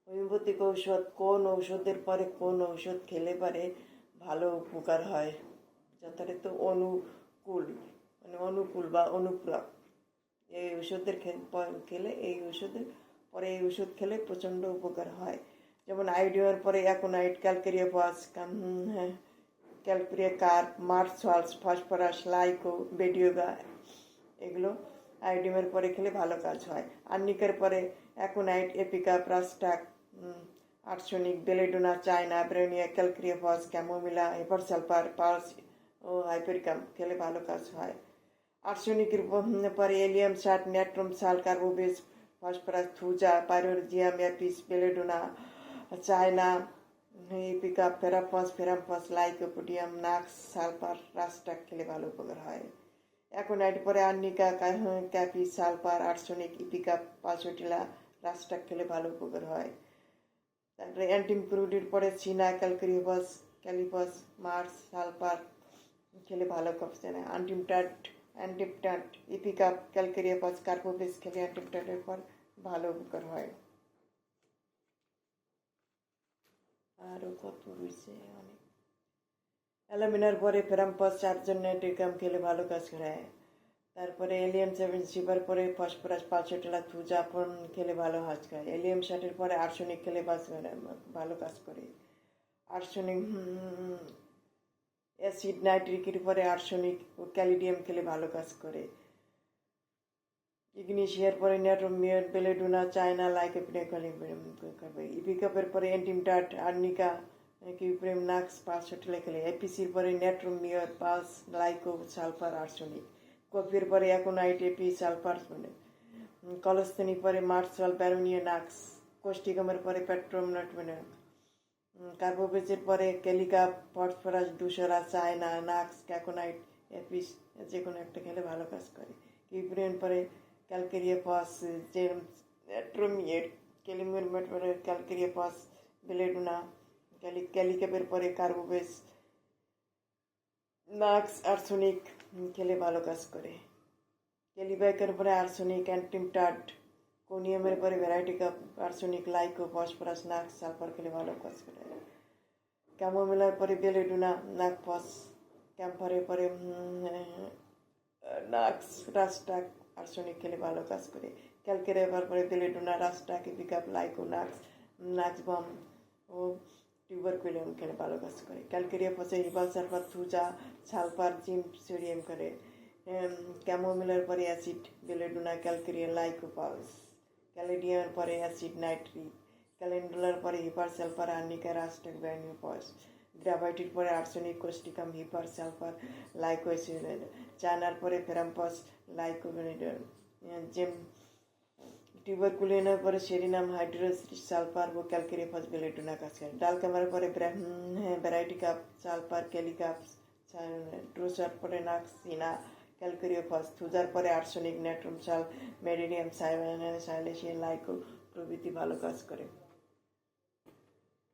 Homeopathic ঔষধ কোন ঔষধের পরে কোন ঔষধ খেলে পরে ভালো উপকার হয়, যথারীত অনুকূল মানে অনুকূল বা অনুপ্রব। এই ঔষধের খেলে এই ঔষধের পরে এই ওষুধ খেলে প্রচণ্ড উপকার হয়। যেমন আয়োডিনের পরে অ্যাকোনাইট, ক্যালকেরিয়াফস, ক্যালকেরিয়া কার্প, মার্স সল্টস, ফসফরাস, লাইকো, বেডিওগা, এগুলো আয়োডিনের পরে খেলে ভালো কাজ হয়। আর্নিকের পরে অ্যাকোনাইট, এপিকা, প্রাস্টাক, arsenic, belladonna, china, bryonia, calcarea phos, chamomilla, hepar sulphur, পার্স ও হাইপেরিকাম খেলে ভালো কাজ হয়। আর্সেনিকের পরে এলিয়াম সাট, ন্যাট্রম সাল, carbo veg, phosphorus, thuja, pyrogenium, apis, belladonna, china, ipeca, ferrum phos, lycopodium, nux, sulphur, rhus tox খেলে ভালো উপকার হয়। অ্যাকোনাইট পরে আর্নিকা, ক্যাপি, sulphur, arsenic, ipeca, pulsatilla, rhus tox খেলে ভালো উপকার হয়। তারপরে অ্যান্টিমিক্রোডির পরে সিনা, ক্যালকেরিয়াফস, ক্যালিফস, মার্স, সালফার খেলে ভালো কাজ হয়। অ্যান্টিপটান্ট, ইপিকা, ক্যালকেরিয়াফস, কার্বোবেস খেলে অ্যান্টিপটান্টের পর ভালো উপকার হয়। আরও কত রয়েছে অনেক। অ্যালুমিনার পরে ফেরাম্পাস, চার্জনেটিকাম খেলে ভালো কাজ করে। তারপরে এলিয়াম 7 সিবার পরে ফসফরাস, পাঁচশোটেলা, থুজাপন খেলে ভালো কাজ করে। এলিয়াম 60-এর পরে আর্সেনিক খেলে ভালো কাজ করে। আর্সেনিক, অ্যাসিড নাইট্রিকের পরে আর্সেনিক ও ক্যালিডিয়াম খেলে ভালো কাজ করে। ইগনিশিয়ার পরে ন্যাট্রোমিয়ার, বেলেডোনা, চায়না, ইপিকাপের পরে অ্যান্টিমটাট, আর্নিকা, কিউপ্রেম, নাক্স, পাসোটেলা খেলে। এপিসির পরে ন্যাট্রোমিয়ার, পাস, লাইকো, সালফার, আর্সেনিক। কফির পরে অ্যাকোনাইট, এপি, সালফার, কলস্থেনি পরে মার্সল, ব্যারোনিয়া, নাক্স। কোষ্টিকামের পরে পেট্রোমনাট, কার্বোবেজের পরে ক্যালিকা, ফসফরাস, ডুসারা, চায়না, নাক্স, ক্যাকোনাইট, এপিস, যে কোনো একটা খেলে ভালো কাজ করে। কিউপ্রেন পরে ক্যালকেরিয়াফস, ট্রোমিয়ের, ক্যালিমের পরে ক্যালকেরিয়াফস, বেলেডোনা, ক্যালিক্যাপের পরে কার্বোবেজ, নাক্স, আর্সেনিক খেলে ভালো কাজ করে। ক্যালিব্যাকের পরে আর্সেনিক, অ্যান্টিমটাট, কোনিয়ামের পরে ভ্যারাইটি কাপ, arsenic, lyco, phosphorus, nux, sulphur খেলে ভালো কাজ করে। ক্যামোমিলার পরে বেলেডোনা, নাকফস, ক্যাম্পারের পরে নাক্স, রাস্টাক, আর্সেনিক খেলে ভালো কাজ করে। ক্যালকেরিয়ার পরে বেলেডোনা, রাস্টাক, ইপিকাপ, লাইকো, নাক্স বম ও টিউবারকুলিয়াম খেলে ভালো কাজ করে। ক্যালকেরিয়া পচে হিবাল সালফার, থুজা, সালফার, জিম, সোডিয়াম করে। ক্যামোমিলার পরে অ্যাসিড, বেলেডোনা, ক্যালকেরিয়া, লাইকোপালস। ক্যালেডিয়ামের পরে অ্যাসিড নাইট্রিক, ক্যালেন্ডুলার পরে হিপার সালফার, আর্নিকা, রাস্টাক, ব্যানিউপস। গ্রাভাইটির পরে আর্সেনিক, কোস্টিকাম, হিপার সালফার, লাইকোএসিড। চায়নার পরে ফেরাম্পাস, লাইকোভেনিডর, জেম, টিউবারকুলিনের পরে সেরিনাম, হাইড্রোক্সিড, সালফার ও ক্যালকেরিয়াফস, বেলেডোনা কাজ করে। ডালকামার পরে ভ্যারাইটি কাপ, সালফার, ক্যালিকাপ, ড্রোসার পরে নাক্স, সিনা, ক্যালকেরিয়াফস। থুজার পরে আর্সেনিক, ন্যাট্রোম সাল, মেরিডিয়াম, সাইলেশিয়া, লাইকো প্রভৃতি ভালো কাজ করে।